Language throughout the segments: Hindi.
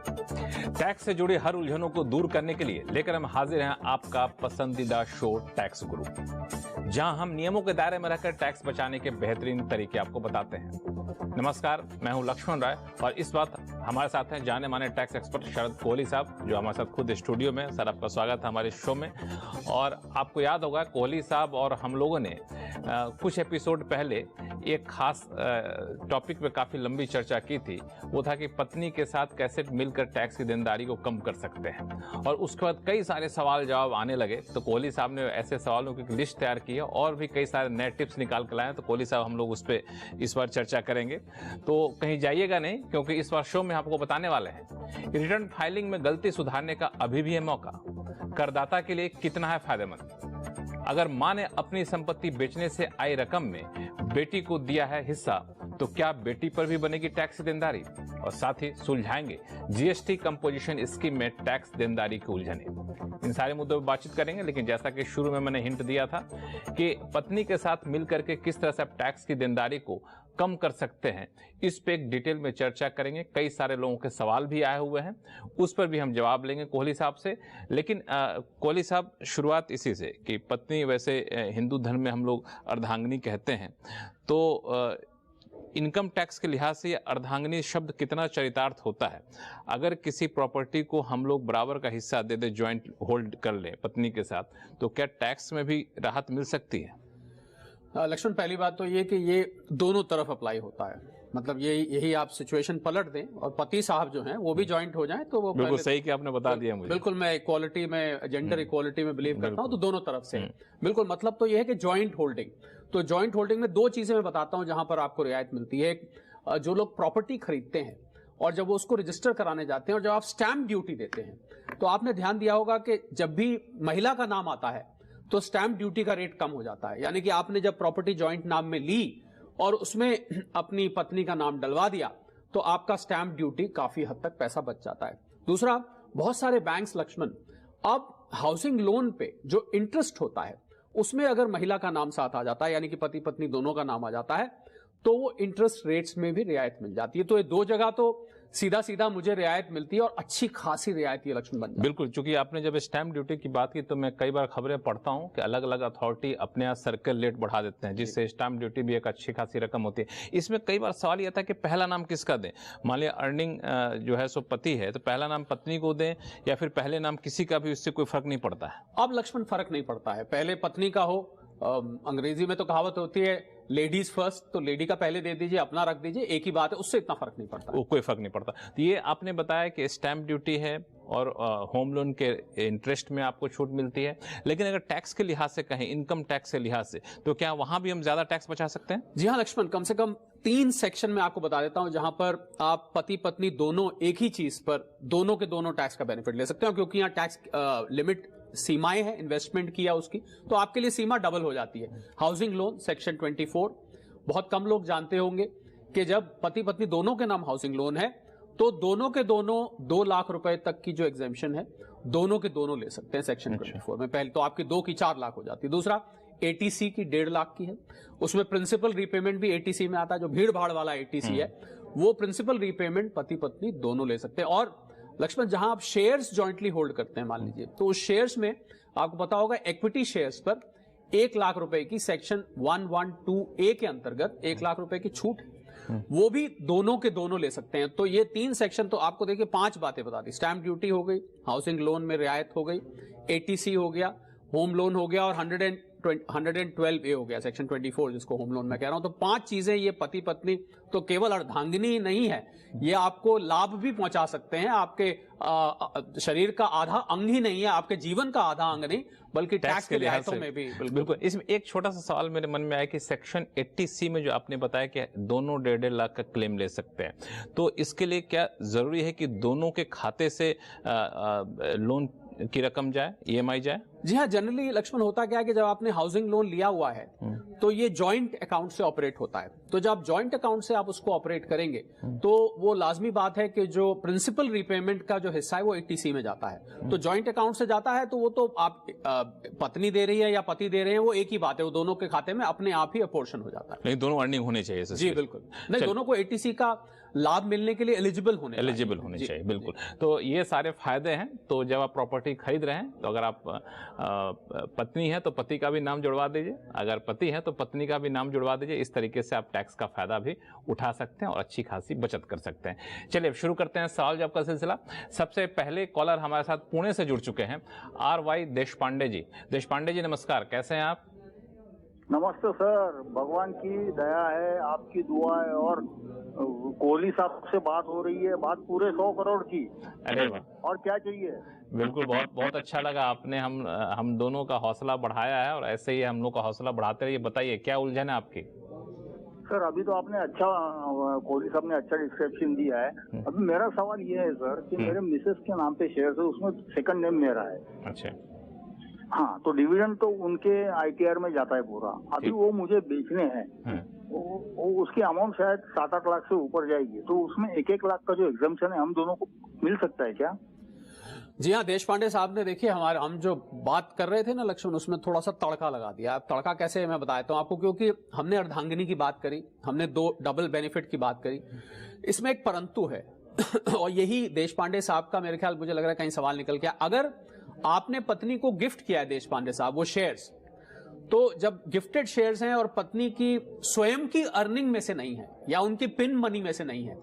टैक्स से जुड़ी हर उलझनों को दूर करने के लिए लेकर हम हाजिर हैं आपका पसंदीदा शो टैक्स गुरु, जहां हम नियमों के दायरे में रहकर टैक्स बचाने के बेहतरीन तरीके आपको बताते हैं। नमस्कार, मैं हूं लक्ष्मण राय और इस वक्त हमारे साथ हैं जाने माने टैक्स एक्सपर्ट शरद कोहली साहब, जो हमारे साथ खुद स्टूडियो में। सर, आपका स्वागत है हमारे शो में। और आपको याद होगा कोहली साहब और हम लोगों ने कुछ एपिसोड पहले एक खास टॉपिक पे काफी लंबी चर्चा की थी। वो था कि पत्नी के साथ कैसे मिलकर टैक्स की देनदारी को कम कर सकते हैं, और उसके बाद कई सारे सवाल जवाब आने लगे। तो कोहली साहब ने ऐसे सवालों की लिस्ट तैयार की है और भी कई सारे नए टिप्स निकाल कर लाए हैं। तो कोहली साहब, हम लोग उस पर इस बार चर्चा करेंगे, तो कहीं जाइएगा नहीं, क्योंकि इस बार शो में आपको बताने वाले हैं रिटर्न फाइलिंग में गलती सुधारने का अभी भी है मौका, करदाता के लिए कितना है फायदेमंद। अगर मां ने अपनी संपत्ति बेचने से आई रकम में बेटी को दिया है हिस्सा, तो क्या बेटी पर भी बनेगी टैक्स देनदारी। और साथ ही सुलझाएंगे जीएसटी कंपोजिशन स्कीम में टैक्स देनदारी की उलझने। इन सारे मुद्दों पर बातचीत करेंगे, लेकिन जैसा कि शुरू में मैंने हिंट दिया था कि पत्नी के साथ मिलकर के किस तरह से आप टैक्स की देनदारी को कम कर सकते हैं, इस पे एक डिटेल में चर्चा करेंगे। कई सारे लोगों के सवाल भी आए हुए हैं, उस पर भी हम जवाब लेंगे कोहली साहब से। लेकिन कोहली साहब, शुरुआत इसी से कि पत्नी, वैसे हिंदू धर्म में हम लोग अर्धांगिनी कहते हैं, तो इनकम टैक्स के लिहाज से ये अर्धांगिनी शब्द कितना चरितार्थ होता है। अगर किसी प्रॉपर्टी को हम लोग बराबर का हिस्सा दे दे, ज्वाइंट होल्ड कर ले पत्नी के साथ, तो क्या टैक्स में भी राहत मिल सकती है? लक्ष्मण, पहली बात तो ये कि ये दोनों तरफ अप्लाई होता है। मतलब यही आप सिचुएशन पलट दें और पति साहब जो हैं वो भी ज्वाइंट हो जाएं, तो वो बिल्कुल सही कि आपने बता दिया मुझे। बिल्कुल, मैं इक्वालिटी में, जेंडर इक्वालिटी में बिलीव करता हूं, तो दोनों तरफ से बिल्कुल। मतलब तो ये है कि ज्वाइंट होल्डिंग, तो ज्वाइंट होल्डिंग में दो चीजें मैं बताता हूं जहां पर आपको रियायत मिलती है। जो लोग प्रॉपर्टी खरीदते हैं और जब वो उसको रजिस्टर कराने जाते हैं और जब आप स्टैंप ड्यूटी देते हैं, तो आपने ध्यान दिया होगा कि जब भी महिला का नाम आता है तो स्टैंप ड्यूटी का रेट कम हो जाता है। यानी कि आपने जब प्रॉपर्टी ज्वाइंट नाम में ली और उसमें अपनी पत्नी का नाम डलवा दिया, तो आपका स्टैंप ड्यूटी काफी हद तक पैसा बच जाता है। दूसरा, बहुत सारे बैंक्स, लक्ष्मण, अब हाउसिंग लोन पे जो इंटरेस्ट होता है उसमें अगर महिला का नाम साथ आ जाता है, यानी कि पति पत्नी दोनों का नाम आ जाता है, तो वो इंटरेस्ट रेट्स में भी रियायत मिल जाती है। तो ये दो जगह तो सीधा सीधा मुझे रियायत मिलती है और अच्छी खासी रियायत ये लक्ष्मण बन जाती है। बिल्कुल, चूंकि आपने जब स्टैंप ड्यूटी की बात की, तो मैं कई बार खबरें पढ़ता हूं कि अलग अलग अथॉरिटी अपने यहाँ सर्कल रेट बढ़ा देते हैं, जिससे स्टैंप ड्यूटी भी एक अच्छी खासी रकम होती है। इसमें कई बार सवाल यह था कि पहला नाम किसका दें। मान लिया अर्निंग जो है सो पति है, तो पहला नाम पत्नी को दें या फिर पहले नाम किसी का भी, उससे कोई फर्क नहीं पड़ता है? अब लक्ष्मण, फर्क नहीं पड़ता है। पहले पत्नी का हो, अंग्रेजी में तो कहावत होती है लेडीज फर्स्ट, तो लेडी का पहले दे दीजिए, अपना रख दीजिए, एक ही बात है, उससे इतना फर्क नहीं पड़ता। वो कोई फर्क नहीं पड़ता। तो ये आपने बताया कि स्टैंप ड्यूटी है और होम लोन के इंटरेस्ट में आपको छूट मिलती है, लेकिन अगर टैक्स के लिहाज से कहें, इनकम टैक्स के लिहाज से, तो क्या वहां भी हम ज्यादा टैक्स बचा सकते हैं? जी हाँ लक्ष्मण, कम से कम 3 सेक्शन में आपको बता देता हूं जहां पर आप पति पत्नी दोनों एक ही चीज पर दोनों के दोनों टैक्स का बेनिफिट ले सकते हैं। क्योंकि यहाँ टैक्स लिमिट सीमाएं हैं, इन्वेस्टमेंट किया उसकी, तो आपके लिए सीमा डबल हो जाती है। हाउसिंग लोन सेक्शन 24, बहुत कम लोग जानते होंगे कि जब पति पत्नी दोनों के नाम हाउसिंग लोन है, तो दोनों के दोनों 2 लाख रुपए तक की जो एग्जेम्पशन है, दोनों के दोनों ले सकते हैं सेक्शन 24 में। पहले तो आपकी 2 की 4 लाख हो जाती है। दूसरा, एटीसी की 1.5 लाख की है, उसमें प्रिंसिपल रीपेमेंट भी एटीसी में आता है। जो भीड़ भाड़ वाला एटीसी है, वो प्रिंसिपल रीपेमेंट पति पत्नी दोनों ले सकते हैं। और लक्ष्मण, जहां आप शेयर्स जॉइंटली होल्ड करते हैं, मान लीजिए, तो उस शेयर्स में आपको पता होगा इक्विटी शेयर्स पर 1 लाख रुपए की सेक्शन 112A के अंतर्गत 1 लाख रुपए की छूट है, वो भी दोनों के दोनों ले सकते हैं। तो ये 3 सेक्शन तो आपको देखिए 5 बातें बता दी। स्टैंप ड्यूटी हो गई, हाउसिंग लोन में रियायत हो गई, एटीसी हो गया, होम लोन हो गया और 112A हो गया, सेक्शन 24 जिसको होम लोन में कह रहा हूं। तो 5 चीजें ये पति पत्नी तो केवल अर्धांगिनी नहीं है, ये आपको लाभ भी पहुंचा सकते हैं। आपके शरीर का आधा अंग ही नहीं है, आपके जीवन का आधा अंग नहीं, बल्कि टैक्स के लिहाजों में भी। बिल्कुल। इसमें एक छोटा सा सवाल मेरे मन में आया कि सेक्शन 80C में जो आपने बताया कि दोनों 1.5 लाख का क्लेम ले सकते हैं, तो इसके लिए क्या जरूरी है कि दोनों के खाते से लोन की रकम जाए, ईएमआई जाए? जी हाँ, जनरली लक्ष्मण होता क्या है कि जब आपने हाउसिंग लोन लिया हुआ है तो ये जॉइंट अकाउंट से ऑपरेट होता है। तो जब जॉइंट अकाउंट से आप उसको ऑपरेट करेंगे तो वो लाजमी बात है कि जो प्रिंसिपल रीपेमेंट का जो हिस्सा है वो एटीसी में जाता है। तो जॉइंट अकाउंट से जाता है तो वो तो आप पत्नी दे रही है या पति दे रहे हैं, वो एक ही बात है, वो दोनों के खाते में अपने आप ही अपोर्शन हो जाता है। नहीं, दोनों अर्निंग होनी चाहिए। जी बिल्कुल, नहीं, दोनों को एटीसी का लाभ मिलने के लिए एलिजिबल होने चाहिए। बिल्कुल। तो ये सारे फायदे हैं। तो जब आप प्रॉपर्टी खरीद रहे हैं तो अगर आप पत्नी है तो पति का भी नाम जुड़वा दीजिए, अगर पति है तो पत्नी का भी नाम जुड़वा दीजिए। इस तरीके से आप टैक्स का फायदा भी उठा सकते हैं और अच्छी खासी बचत कर सकते हैं। चलिए शुरू करते हैं सवाल जवाब का सिलसिला। सबसे पहले कॉलर हमारे साथ पुणे से जुड़ चुके हैं, RY देशपांडे जी। देशपांडे जी नमस्कार, कैसे हैं आप? नमस्ते सर, भगवान की दया है, आपकी दुआ है और कोहली साहब से बात हो रही है, बात पूरे 100 करोड़ की। अरे और क्या चाहिए? बिल्कुल, बहुत बहुत अच्छा लगा, आपने हम दोनों का हौसला बढ़ाया है और ऐसे ही हम लोग का हौसला बढ़ाते रहिए। बताइए क्या उलझन है आपकी? सर अभी तो आपने अच्छा, कोहली साहब ने अच्छा डिस्क्रिप्शन दिया है। अभी मेरा सवाल ये है सर कि मेरे मिसेस के नाम पे शेयर है, उसमें सेकंड नेम मेरा है। अच्छा। हाँ, तो डिविडेंड तो उनके ITR में जाता है पूरा। अभी वो मुझे बेचने हैं, वो उसकी अमाउंट शायद 7-8 लाख से ऊपर जाएगी, तो उसमें 1-1 लाख का जो एग्जम्पशन है हम दोनों को मिल सकता है क्या? जी हाँ, देशपांडे साहब ने देखिए हम जो बात कर रहे थे ना लक्ष्मण, उसमें थोड़ा सा तड़का लगा दिया। तड़का कैसे मैं बता देता हूँ आपको, क्योंकि हमने अर्धांगिनी की बात करी, हमने 2 डबल बेनिफिट की बात करी, इसमें एक परंतु है और यही देशपांडे साहब का मेरे ख्याल मुझे लग रहा है कहीं सवाल निकल गया। अगर आपने पत्नी को गिफ्ट किया है देशपांडे साहब वो शेयर्स, तो जब गिफ्टेड शेयर्स हैं और पत्नी की स्वयं की अर्निंग में से नहीं है या उनकी पिन मनी में से नहीं है,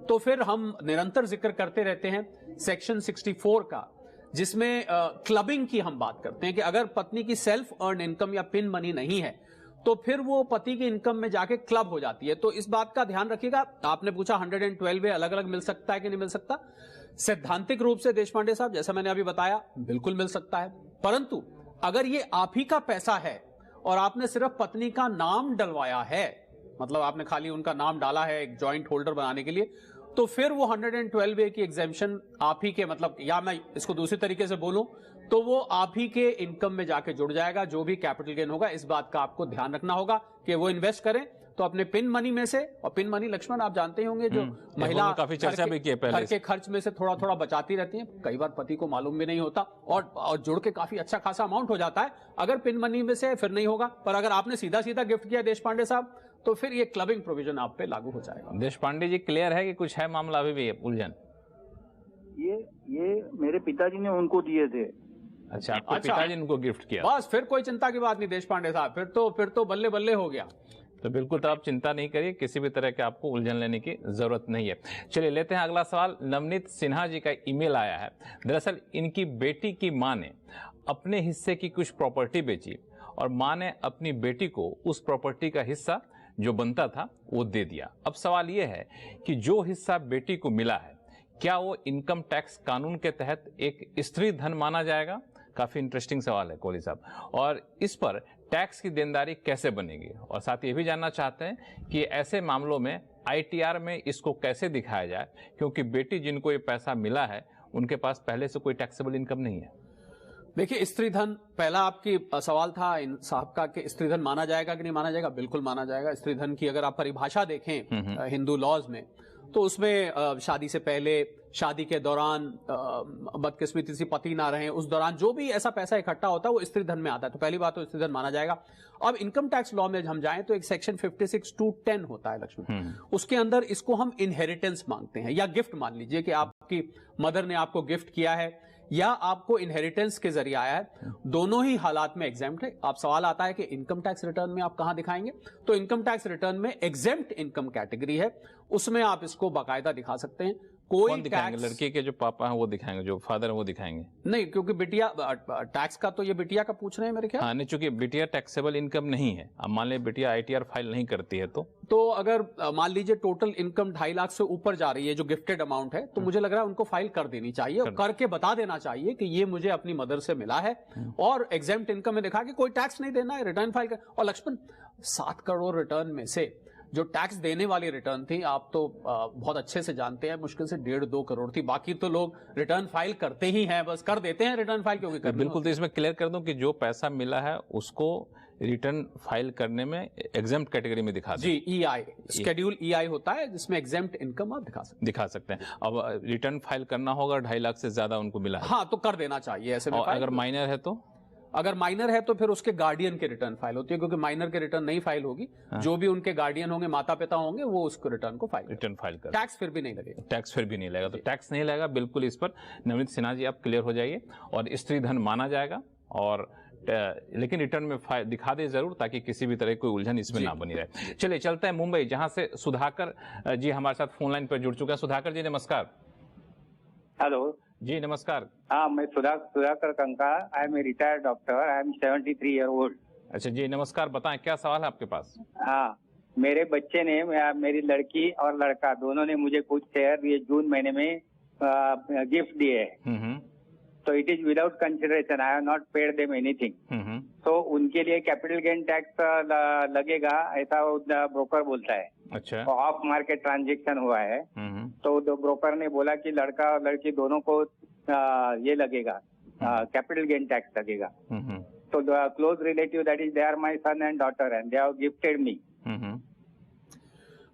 तो फिर हम निरंतर जिक्र करते रहते हैं सेक्शन 64 का, जिसमें क्लबिंग की हम बात करते हैं कि अगर पत्नी की सेल्फ अर्न इनकम या पिन मनी नहीं है तो फिर वो पति की इनकम में जाके क्लब हो जाती है। तो इस बात का ध्यान रखिएगा। आपने पूछा 112 अलग अलग मिल सकता है कि नहीं मिल सकता। सैद्धांतिक रूप से देशपांडे साहब, जैसा मैंने अभी बताया, बिल्कुल मिल सकता है, परंतु अगर ये आप ही का पैसा है और आपने सिर्फ पत्नी का नाम डलवाया है, मतलब आपने खाली उनका नाम डाला है एक जॉइंट होल्डर बनाने के लिए, तो फिर वो 112A की एग्जेम्पशन आप ही के, मतलब या मैं इसको दूसरी तरीके से बोलूं तो वो आप ही के इनकम में जाके जुड़ जाएगा। जो भी कैपिटल गेन होगा, इस बात का आपको ध्यान रखना होगा कि वो इन्वेस्ट करें तो अपने पिन मनी में से, और पिन मनी लक्ष्मण आप जानते ही होंगे जो महिला काफी चर्चा भी की है पहले, घर के खर्च में से थोड़ा थोड़ा बचाती रहती है, कई बार पति को मालूम भी नहीं होता और जुड़ के काफी अच्छा खासा अमाउंट हो जाता है। अगर पिन मनी में से फिर नहीं होगा, पर अगर आपने सीधा सीधा गिफ्ट किया देशपांडे साहब, तो फिर ये क्लबिंग प्रोविजन आप पे लागू हो जाएगा। देशपांडे जी क्लियर है कि कुछ है मामला अभी भी उलझन? ये मेरे पिताजी ने उनको दिए थे। अच्छा, आपके पिताजी ने उनको गिफ्ट किया? बस फिर कोई चिंता की बात नहीं देशपांडे साहब, फिर तो बल्ले बल्ले हो गया। तो बिल्कुल, तो आप चिंता नहीं करिए, किसी भी तरह के आपको उलझन लेने की जरूरत नहीं है। चलिए लेते हैं अगला सवाल। नवनीत सिन्हा जी का ईमेल आया है। दरअसल इनकी बेटी की मां ने अपने हिस्से की कुछ प्रॉपर्टी बेची और मां ने अपनी बेटी को उस प्रॉपर्टी का हिस्सा जो बनता था वो दे दिया। अब सवाल यह है कि जो हिस्सा बेटी को मिला है, क्या वो इनकम टैक्स कानून के तहत एक स्त्री धन माना जाएगा? काफी इंटरेस्टिंग सवाल है कोहली साहब, और इस पर टैक्स की देनदारी कैसे बनेगी? और साथ ये भी जानना चाहते हैं कि ऐसे मामलों में ITR में इसको कैसे दिखाया जाए, क्योंकि बेटी जिनको ये पैसा मिला है उनके पास पहले से कोई टैक्सेबल इनकम नहीं है। देखिए, स्त्री धन, पहला आपकी सवाल था इन साहब का कि स्त्री धन माना जाएगा कि नहीं माना जाएगा। बिल्कुल माना जाएगा। स्त्री धन की अगर आप परिभाषा देखें हिंदू लॉज में, तो उसमें शादी से पहले, शादी के दौरान, बदकिस्मती से पति ना रहे उस दौरान जो भी ऐसा पैसा इकट्ठा होता है वो स्त्री धन में आता है। तो पहली बात तो स्त्री धन माना जाएगा। अब इनकम टैक्स लॉ में हम जाएं तो एक सेक्शन 56(2)(10) होता है लक्ष्मण, उसके अंदर इसको हम इनहेरिटेंस मांगते हैं, या गिफ्ट मान लीजिए कि आपकी मदर ने आपको गिफ्ट किया है या आपको इनहेरिटेंस के जरिए आया है, दोनों ही हालात में एग्जेम्प्ट है। आप सवाल आता है कि इनकम टैक्स रिटर्न में आप कहां दिखाएंगे, तो इनकम टैक्स रिटर्न में एग्जेम्प्ट इनकम कैटेगरी है, उसमें आप इसको बाकायदा दिखा सकते हैं। कोई दिखाएंगे? लड़के के जो पापा हैं वो दिखाएंगे, जो फादर है वो दिखाएंगे? नहीं, क्योंकि बिटिया टैक्स का तो ये बिटिया का पूछ रहे हैं मेरे ख्याल। हाँ, नहीं, चूंकि बिटिया टैक्सेबल इनकम नहीं है। अब मान लीजिए बिटिया ITR फाइल नहीं करती है तो अगर मान लीजिए टोटल इनकम 2.5 लाख से ऊपर जा रही है जो गिफ्टेड अमाउंट है, तो मुझे लग रहा है उनको फाइल कर देनी चाहिए और करके बता देना चाहिए कि ये मुझे अपनी मदर से मिला है और एग्जेम्प्ट इनकम में दिखा कि कोई टैक्स नहीं देना है, रिटर्न फाइल कर। और लक्ष्मण, 7 करोड़ रिटर्न में से जो टैक्स देने वाली रिटर्न थी, आप तो बहुत अच्छे से जानते हैं, मुश्किल से 1.5-2 करोड़ थी। बाकी तो लोग रिटर्न फाइल करते ही हैं, बस कर देते हैं रिटर्न फाइल, क्योंकि बिल्कुल। तो इसमें क्लियर कर दूं कि जो पैसा मिला है उसको रिटर्न फाइल करने में एग्जेम्प्ट कैटेगरी में दिखा जी, EI शेड्यूल EI होता है जिसमें एग्जेम्प्ट इनकम आप दिखा सकते हैं। अब रिटर्न फाइल करना होगा, 2.5 लाख से ज्यादा उनको मिला है, हाँ, तो कर देना चाहिए ऐसे में। अगर माइनर है तो अगर माइनर है तो फिर उसके गार्डियन के रिटर्न फाइल होती है, क्योंकि माइनर के रिटर्न नहीं फाइल होगी, जो भी उनके गार्डियन होंगे, माता पिता होंगे, वो उसको रिटर्न को फाइल कर। टैक्स फिर भी नहीं लगेगा। टैक्स फिर भी नहीं लगेगा, तो टैक्स नहीं लगेगा बिल्कुल। इस पर नवनीत सिन्हा जी आप क्लियर हो जाइए, और स्त्री धन माना जाएगा, और लेकिन रिटर्न में दिखा दे जरूर, ताकि किसी भी तरह कोई उलझन इसमें ना बनी रहे। चलिए चलते हैं मुंबई, जहां से सुधाकर जी हमारे साथ फोन लाइन पर जुड़ चुके हैं। सुधाकर जी नमस्कार। हेलो जी नमस्कार। हाँ, मैं Sudhakar Kankar, I am a retired doctor, I am 73 year old. अच्छा जी नमस्कार, बताएं क्या सवाल है आपके पास। हाँ, मेरे बच्चे ने, मेरी लड़की और लड़का दोनों ने मुझे कुछ शेयर दिए, जून महीने में गिफ्ट दिए। तो it is without consideration, I have not paid them anything. तो उनके लिए कैपिटल गेन टैक्स लगेगा, ऐसा ब्रोकर बोलता है। अच्छा। तो ऑफ मार्केट ट्रांजेक्शन हुआ है, तो ब्रोकर ने बोला कि लड़का और लड़की दोनों को ये लगेगा, कैपिटल गेन टैक्स लगेगा। तो close relative, that is they are my son and daughter, and they have gifted me.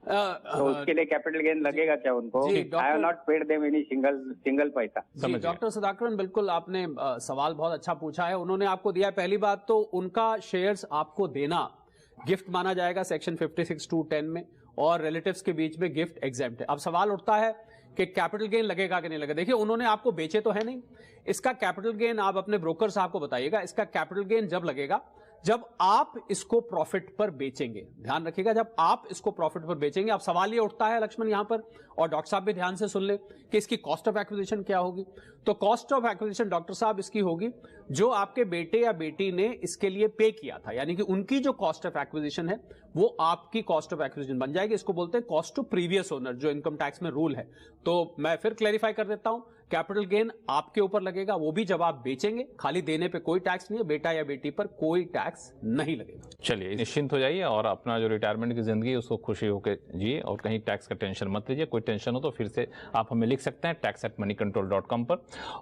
तो उसके लिए कैपिटल गेन लगेगा क्या उनको? I have not paid them any single पैसा। जी डॉक्टर सुधाकरन, बिल्कुल आपने सवाल बहुत अच्छा पूछा है। उन्होंने आपको दिया है, पहली बात तो उनका शेयर्स आपको देना गिफ्ट माना जाएगा सेक्शन 56(2)(10) में, और रिलेटिव्स के बीच में गिफ्ट एग्जेम्प्ट है। अब सवाल उठता है कि कैपिटल गेन लगेगा कि नहीं लगेगा। देखिए, उन्होंने आपको बेचे तो है नहीं, इसका कैपिटल गेन आप अपने ब्रोकर साहब को बताइएगा। इसका कैपिटल गेन जब लगेगा जब आप इसको प्रॉफिट पर बेचेंगे। ध्यान रखिएगा, जब आप इसको प्रॉफिट पर बेचेंगे। अब सवाल ये उठता है लक्ष्मण यहां पर, और डॉक्टर साहब भी ध्यान से सुन ले, कि इसकी कॉस्ट ऑफ एक्विजिशन क्या होगी। तो कॉस्ट ऑफ एक्विजिशन डॉक्टर साहब इसकी होगी जो आपके बेटे या बेटी ने इसके लिए पे किया था, यानी कि उनकी जो कॉस्ट ऑफ एक्विजिशन है वो आपकी कॉस्ट ऑफ एक्विजिशन बन जाएगी। इसको बोलते हैं कॉस्ट टू प्रीवियस ओनर, जो इनकम टैक्स में रूल है। तो मैं फिर क्लैरिफाई कर देता हूं, कैपिटल गेन आपके ऊपर लगेगा, वो भी जब आप बेचेंगे। खाली देने पे कोई टैक्स नहीं है, बेटा या बेटी पर कोई टैक्स नहीं लगेगा। चलिए निश्चिंत हो जाइए, और अपना जो रिटायरमेंट की जिंदगी है उसको खुशी होकर जिए, और कहीं टैक्स का टेंशन मत लीजिए। कोई टेंशन हो तो फिर से आप हमें लिख सकते हैं tax@moneycontrol.com पर।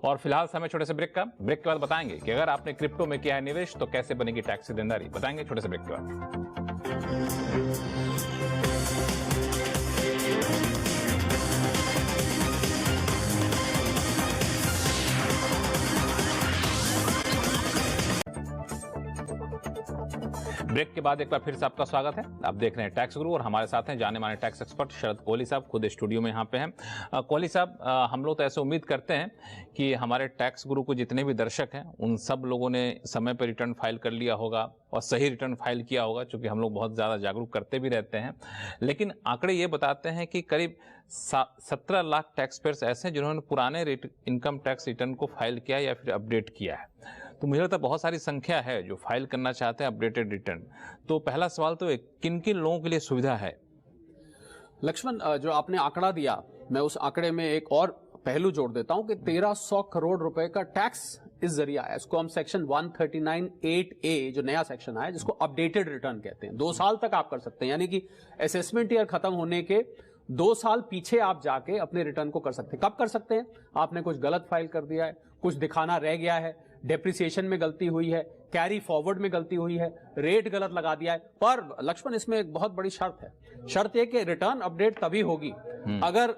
और फिलहाल समय छोटे से ब्रेक का। ब्रेक के बाद बताएंगे कि अगर आपने क्रिप्टो में किया है निवेश तो कैसे बनेगी टैक्स की देनदारी, बताएंगे छोटे से ब्रेक के बाद। ब्रेक के बाद एक बार फिर से आपका स्वागत है। आप देख रहे हैं टैक्स गुरु, और हमारे साथ हैं जाने माने टैक्स एक्सपर्ट शरद कोहली साहब, खुद स्टूडियो में यहाँ पे हैं। कोहली साहब, हम लोग तो ऐसे उम्मीद करते हैं कि हमारे टैक्स गुरु को जितने भी दर्शक हैं उन सब लोगों ने समय पर रिटर्न फाइल कर लिया होगा, और सही रिटर्न फाइल किया होगा, क्योंकि हम लोग बहुत ज़्यादा जागरूक करते भी रहते हैं। लेकिन आंकड़े ये बताते हैं कि करीब 17 लाख टैक्स पेयर्स ऐसे हैं जिन्होंने पुराने इनकम टैक्स रिटर्न को फाइल किया या फिर अपडेट किया है। तो मुझे लगता है बहुत सारी संख्या है जो फाइल करना चाहते हैं अपडेटेड रिटर्न। तो पहला सवाल तो किन किन लोगों के लिए सुविधा है? लक्ष्मण, जो आपने आंकड़ा दिया, मैं उस आंकड़े में एक और पहलू जोड़ देता हूं कि 1300 करोड़ रुपए का टैक्स इस जरिए आया। इसको हम सेक्शन 139(8)(a) जो नया सेक्शन आया, जिसको अपडेटेड रिटर्न कहते हैं। 2 साल तक आप कर सकते हैं, यानी कि असेसमेंट ईयर खत्म होने के 2 साल पीछे आप जाके अपने रिटर्न को कर सकते हैं। कब कर सकते हैं? आपने कुछ गलत फाइल कर दिया है, कुछ दिखाना रह गया है, डेप्रिसिएशन में गलती हुई है, कैरी फॉरवर्ड में गलती हुई है, रेट गलत लगा दिया है। पर लक्ष्मण, इसमें एक बहुत बड़ी शर्त है। शर्त यह कि रिटर्न अपडेट तभी होगी अगर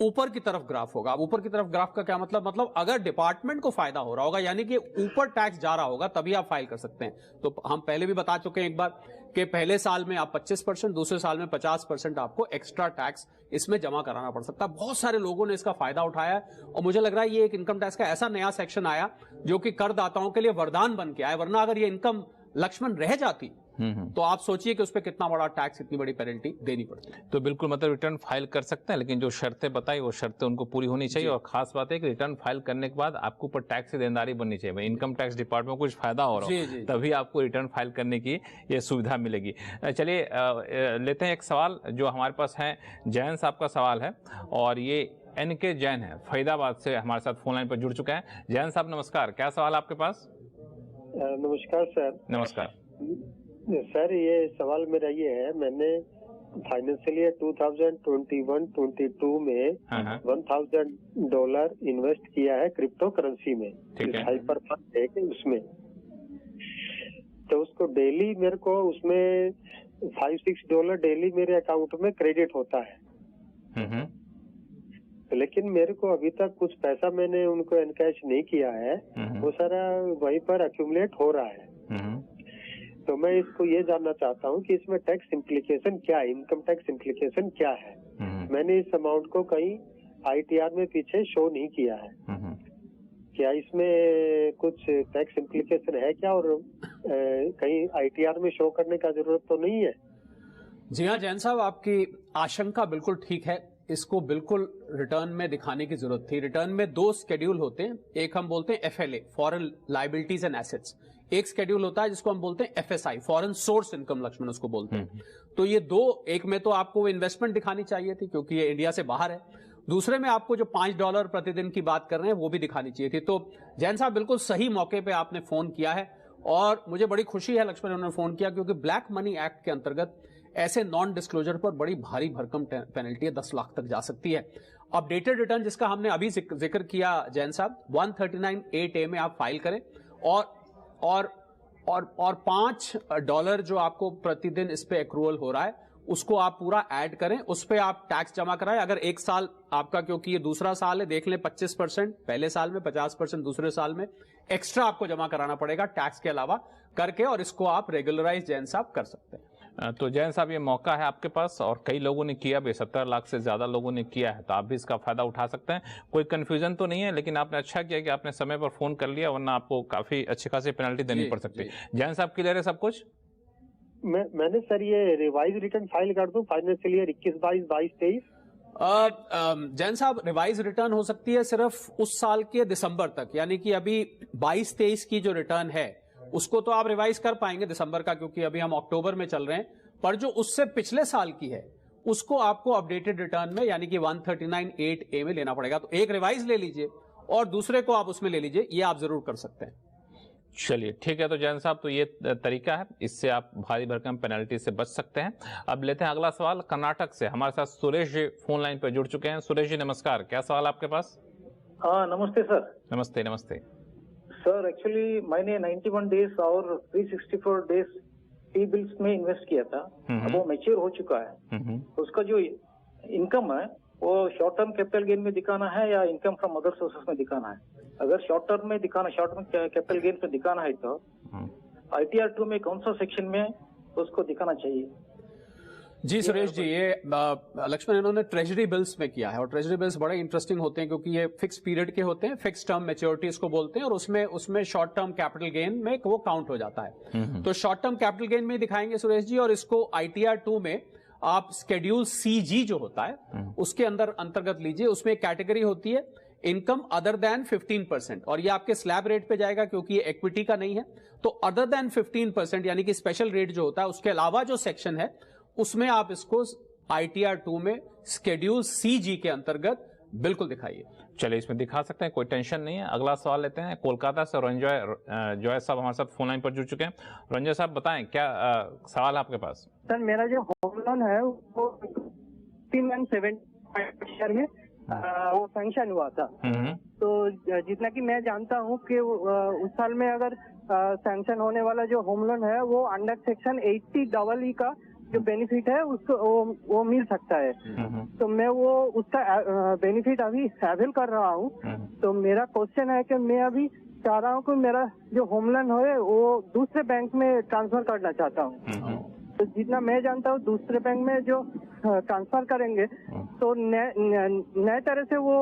ऊपर की तरफ ग्राफ होगा। अब ऊपर की तरफ ग्राफ का क्या मतलब अगर डिपार्टमेंट को फायदा हो रहा होगा, यानी कि ऊपर टैक्स जा रहा होगा, तभी आप फाइल कर सकते हैं। तो हम पहले भी बता चुके हैं एक बार कि पहले साल में आप 25%, दूसरे साल में 50% आपको एक्स्ट्रा टैक्स इसमें जमा कराना पड़ सकता है। बहुत सारे लोगों ने इसका फायदा उठाया है, और मुझे लग रहा है ये एक इनकम टैक्स का ऐसा नया सेक्शन आया जो कि करदाताओं के लिए वरदान बन के आया। वरना अगर ये इनकम लक्ष्मण रह जाती तो आप सोचिए कि उस पर कितना बड़ा टैक्स, इतनी बड़ी पेनल्टी देनी पड़ती है। तो बिल्कुल, मतलब रिटर्न फाइल कर सकते हैं, लेकिन जो शर्तें बताई वो शर्तें उनको पूरी होनी चाहिए। और खास बात है कि रिटर्न फाइल करने के बाद आपको ऊपर टैक्स की देनदारी बननी चाहिए। इनकम टैक्स डिपार्टमेंट को कुछ फायदा हो रहा हो तभी आपको रिटर्न फाइल करने की ये सुविधा मिलेगी। चलिए लेते हैं एक सवाल जो हमारे पास है। जैन साहब का सवाल है, और ये NK जैन है, फरीदाबाद से हमारे साथ फोन लाइन पर जुड़ चुका है। जैन साहब नमस्कार, क्या सवाल आपके पास? नमस्कार सर। नमस्कार सर, ये सवाल मेरा ये है, मैंने फाइनेंशियल ईयर 2021-22 में $1000 इन्वेस्ट किया है क्रिप्टो करेंसी में, हाइपर फंड है कि उसमें। तो उसको डेली मेरे को उसमें $5-6 डेली मेरे अकाउंट में क्रेडिट होता है। लेकिन मेरे को अभी तक कुछ पैसा मैंने उनको एनकैश नहीं किया है, वो सारा वहीं पर अक्यूमुलेट हो रहा है। तो मैं इसको ये जानना चाहता हूँ कि इसमें टैक्स इम्प्लीकेशन क्या है, इनकम टैक्स इम्प्लीकेशन क्या है। मैंने इस अमाउंट को कहीं ITR में पीछे शो नहीं किया है, क्या इसमें कुछ टैक्स इम्प्लीकेशन है क्या, और कहीं ITR में शो करने का जरूरत तो नहीं है? जी हाँ जैन साहब, आपकी आशंका बिल्कुल ठीक है। इसको बिल्कुल रिटर्न में दिखाने की जरूरत थी। रिटर्न में 2 शेड्यूल होते हैं, एक हम बोलते हैं FLA foreign liabilities and assets, एक शेड्यूल होता है जिसको हम बोलते हैं FSI foreign source income, Laxman उसको बोलते हैं। तो ये 2, एक में तो आपको इन्वेस्टमेंट दिखानी चाहिए थी क्योंकि ये इंडिया से बाहर है, दूसरे में आपको जो $5 प्रतिदिन की बात कर रहे हैं वो भी दिखानी चाहिए थी। तो जैन साहब बिल्कुल सही मौके पे आपने फोन किया है और मुझे बड़ी खुशी है लक्ष्मण उन्होंने फोन किया, क्योंकि ब्लैक मनी एक्ट के अंतर्गत ऐसे नॉन डिस्क्लोजर पर बड़ी भारी भरकम पेनल्टी है, 10 लाख तक जा सकती है। अपडेटेड रिटर्न जिसका हमने अभी जिक्र किया जैन साहब, 139(8)A में आप फाइल करें और $5 जो आपको प्रतिदिन इस पे एक्रूअल हो रहा है उसको आप पूरा ऐड करें, उस पे आप टैक्स जमा कराएं। अगर एक साल आपका, क्योंकि ये दूसरा साल है, देख लें 25% पहले साल में, 50% दूसरे साल में एक्स्ट्रा आपको जमा कराना पड़ेगा टैक्स के अलावा करके, और इसको आप रेगुलराइज जैन साहब कर सकते हैं। तो जैन साहब ये मौका है आपके पास और कई लोगों ने किया भी, 17 लाख से ज्यादा लोगों ने किया है, तो आप भी इसका फायदा उठा सकते हैं। कोई कंफ्यूजन तो नहीं है, लेकिन आपने अच्छा किया कि आपने समय पर फोन कर लिया, वरना आपको काफी अच्छी खासी पेनल्टी देनी पड़ सकती है। जैन साहब क्लियर है सब कुछ? मैंने सर ये रिवाइज रिटर्न फाइल कर दूं फाइनेंशियल ईयर 21-22, 22-23? जैन साहब रिवाइज रिटर्न हो सकती है सिर्फ उस साल के दिसंबर तक, यानी कि अभी 22-23 की जो रिटर्न है उसको तो आप रिवाइज कर पाएंगे दिसंबर का, क्योंकि अभी हम अक्टूबर में चल रहे हैं, पर जो उससे पिछले साल की है उसको आपको अपडेटेड रिटर्न में यानी कि 139(8)A में लेना पड़ेगा। तो एक रिवाइज ले लीजिए और दूसरे को आप उसमें ले लीजिए, ये आप जरूर कर सकते हैं। चलिए ठीक है, तो जैन साहब तो ये तरीका है, इससे आप भारी भरकम पेनल्टी से बच सकते हैं। अब लेते हैं अगला सवाल कर्नाटक से। हमारे साथ सुरेश जी फोन लाइन पर जुड़ चुके हैं। सुरेश जी नमस्कार, क्या सवाल आपके पास? हाँ नमस्ते सर। नमस्ते नमस्ते सर एक्चुअली मैंने 91 डेज और 364 डेज टी बिल्स में इन्वेस्ट किया था, अब वो मैच्योर हो चुका है। उसका जो इनकम है वो शॉर्ट टर्म कैपिटल गेन में दिखाना है या इनकम फ्रॉम अदर सोर्सेस में दिखाना है? अगर शॉर्ट टर्म में दिखाना, शॉर्ट टर्म कैपिटल गेन में दिखाना है तो ITR 2 में कौन सा सेक्शन में उसको दिखाना चाहिए? जी सुरेश जी, ये लक्ष्मण इन्होंने ट्रेजरी बिल्स में किया है और ट्रेजरी बिल्स बड़े इंटरेस्टिंग होते हैं क्योंकि ये फिक्स पीरियड के होते हैं, फिक्स टर्म मैच्योरिटीज को बोलते हैं, और उसमें शॉर्ट टर्म कैपिटल गेन में वो काउंट हो जाता है। तो शॉर्ट टर्म कैपिटल गेन में दिखाएंगे सुरेश जी, और इसको ITR 2 में आप शेड्यूल CG जो होता है उसके अंतर्गत लीजिए। उसमें एक कैटेगरी होती है इनकम अदर देन 15%, और ये आपके स्लैब रेट पे जाएगा क्योंकि ये इक्विटी का नहीं है। तो अदर देन 15% यानी कि स्पेशल रेट जो होता है उसके अलावा जो सेक्शन है उसमें आप इसको ITR 2 में शेड्यूल CG के अंतर्गत बिल्कुल दिखाइए। चलिए इसमें दिखा सकते हैं, कोई टेंशन नहीं है। अगला सवाल लेते हैं कोलकाता से। रंजॉय साहब हमारे साथ फोन लाइन पर जुड़ चुके हैं। रंजॉय साहब बताएं क्या सवाल है आपके पास? सर मेरा जो होम लोन है वो 317 शेयर में वो सैंक्शन हुआ था। तो जितना कि मैं जानता हूँ कि उस साल में अगर सैंक्शन होने वाला जो होम लोन है वो अंडर सेक्शन 80EE का जो बेनिफिट है उसको वो मिल सकता है। तो मैं वो उसका बेनिफिट अभी अवेल कर रहा हूँ। तो मेरा क्वेश्चन है कि मैं अभी चाह रहा हूँ कि मेरा जो होम लोन है वो दूसरे बैंक में ट्रांसफर करना चाहता हूँ। तो जितना मैं जानता हूँ दूसरे बैंक में जो ट्रांसफर करेंगे तो नए तरह से वो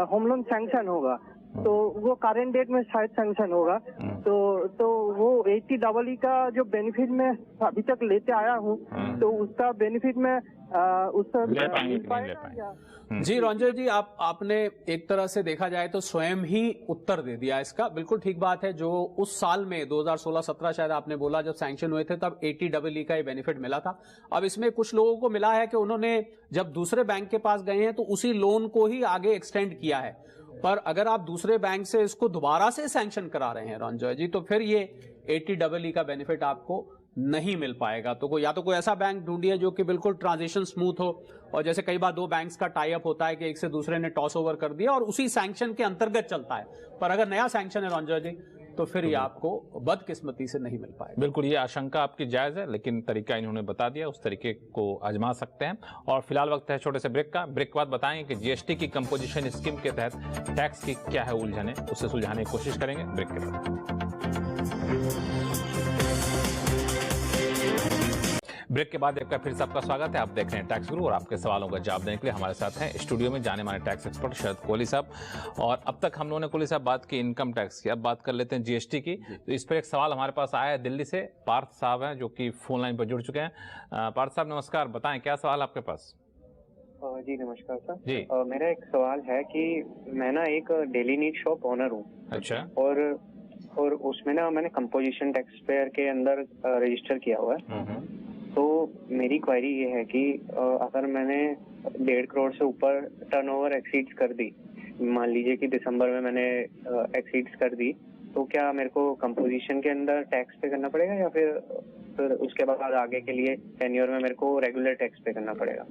होम लोन सैंक्शन होगा, तो वो करेंट डेट में शायद सैंक्शन होगा। तो वो 80EE का जो बेनिफिट मैं अभी तक लेते आया हूँ तो उसका बेनिफिट में उसका मिल पाएगा? जी रंजय जी, आपने एक तरह से देखा जाए तो स्वयं ही उत्तर दे दिया इसका। बिल्कुल ठीक बात है। जो उस साल में 2016-17 शायद आपने बोला जब सैंक्शन हुए थे तब 80EE का ये बेनिफिट मिला था। अब इसमें कुछ लोगों को मिला है कि उन्होंने जब दूसरे बैंक के पास गए हैं तो उसी लोन को ही आगे एक्सटेंड किया है। पर अगर आप दूसरे बैंक से इसको दोबारा से सैंक्शन करा रहे हैं रंजय जी, तो फिर ये 80EE का बेनिफिट आपको नहीं मिल पाएगा। तो या तो कोई ऐसा बैंक ढूंढिए जो कि बिल्कुल ट्रांजिशन स्मूथ हो, और जैसे कई बार 2 बैंक्स का टाई अप होता है कि एक से दूसरे ने टॉस ओवर कर दिया और उसी सैंक्शन के अंतर्गत चलता है। पर अगर नया सैंक्शन है रंजय जी तो फिर ये आपको बदकिस्मती से नहीं मिल पाएगा। बिल्कुल, ये आशंका आपकी जायज है, लेकिन तरीका इन्होंने बता दिया, उस तरीके को आजमा सकते हैं। और फिलहाल वक्त है छोटे से ब्रेक का। ब्रेक के बाद बताएंगे कि जीएसटी की कंपोजिशन स्कीम के तहत टैक्स की क्या है उलझने, उसे सुलझाने की कोशिश करेंगे ब्रेक के बाद। ब्रेक के बाद एक बार फिर से आपका स्वागत है। आप देख रहे हैं टैक्स गुरु और आपके सवालों का जवाब देने के लिए हमारे साथ हैं स्टूडियो में जाने माने टैक्स एक्सपर्ट शरद कोहली साहब। और अब तक हम लोगों ने कोहली साहब बात की इनकम टैक्स की, अब बात कर लेते हैं जीएसटी की। तो इस पर एक सवाल हमारे पास आया है दिल्ली से, पार्थ साहब हैं जो कि फोन लाइन पर जुड़ चुके हैं। पार्थ साहब नमस्कार, बताएं क्या सवाल आपके पास? जी नमस्कार सर जी। मेरा एक सवाल है कि मैं ना एक डेली नीड शॉप ओनर हूँ। अच्छा। और उसमें ना मैंने कंपोजिशन टैक्स पेयर के अंदर रजिस्टर किया हुआ है। तो मेरी क्वेरी ये है कि अगर मैंने 1.5 करोड़ से ऊपर टर्नओवर एक्सीड्स कर दी, मान लीजिए कि दिसंबर में मैंने एक्सीड्स कर दी, तो क्या मेरे को कंपोजिशन के अंदर टैक्स पे करना पड़ेगा या फिर उसके बाद आगे के लिए टेन्योर में मेरे को रेगुलर टैक्स पे करना पड़ेगा?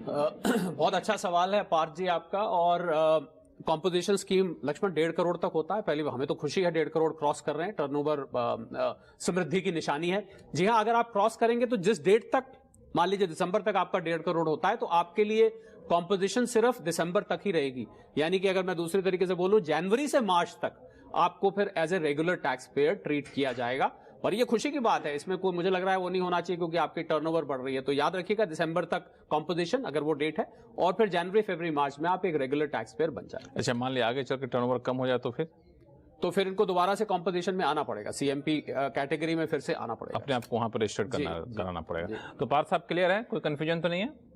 बहुत अच्छा सवाल है पार्थ जी आपका। और कॉम्पोजिशन स्कीम लक्ष्मण 1.5 करोड़ तक होता है। पहले हमें तो खुशी है 1.5 करोड़ क्रॉस कर रहे हैं, टर्नओवर समृद्धि की निशानी है। जी हाँ, अगर आप क्रॉस करेंगे तो जिस डेट तक, मान लीजिए दिसंबर तक आपका 1.5 करोड़ होता है, तो आपके लिए कॉम्पोजिशन सिर्फ दिसंबर तक ही रहेगी। यानी कि अगर मैं दूसरे तरीके से बोलूं, जनवरी से मार्च तक आपको फिर as a regular tax payer treat किया जाएगा। और ये खुशी की बात है, इसमें कोई मुझे लग रहा है वो नहीं होना चाहिए क्योंकि आपकी टर्नओवर बढ़ रही है। तो याद रखिएगा दिसंबर तक कॉम्पोजिशन अगर वो डेट है, और फिर जनवरी फरवरी मार्च में आप एक रेगुलर टैक्स पेयर बन जाए। अच्छा, मान लिया आगे चल के टर्नओवर कम हो जाए तो फिर इनको दोबारा से कॉम्पोजिशन में आना पड़ेगा, सीएमपी कैटेगरी में फिर से आना पड़ेगा, अपने आप को वहां पर रजिस्टर्ड कराना पड़ेगा। तो पार्थ साहब क्लियर है, कोई कंफ्यूजन तो नहीं है?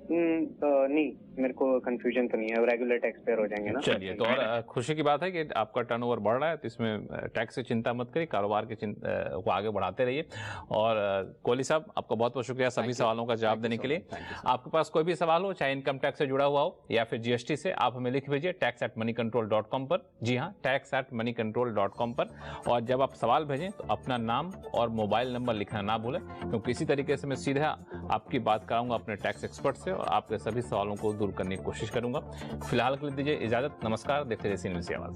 नहीं, मेरे को कंफ्यूजन तो नहीं है, रेगुलर टैक्स पेयर हो जाएंगे ना। चलिए, तो और खुशी की बात है कि आपका टर्नओवर बढ़ रहा है, तो इसमें टैक्स से चिंता मत करिए, कारोबार की को आगे बढ़ाते रहिए। और कोहली साहब आपका बहुत बहुत शुक्रिया सभी सवालों का जवाब देने के लिए। आपके पास कोई भी सवाल हो, चाहे इनकम टैक्स से जुड़ा हुआ हो या फिर जीएसटी से, आप हमें लिख भेजिए tax@moneycontrol.com पर। जी हाँ, tax@moneycontrol.com पर। और जब आप सवाल भेजें तो अपना नाम और मोबाइल नंबर लिखना ना भूलें, क्योंकि इसी तरीके से मैं सीधा आपकी बात कराऊंगा अपने टैक्स एक्सपर्ट से और आपके सभी सवालों को दूर करने की कोशिश करूंगा। फिलहाल के लिए दीजिए इजाजत, नमस्कार। देखते रहिए सीनियर सी आवाज।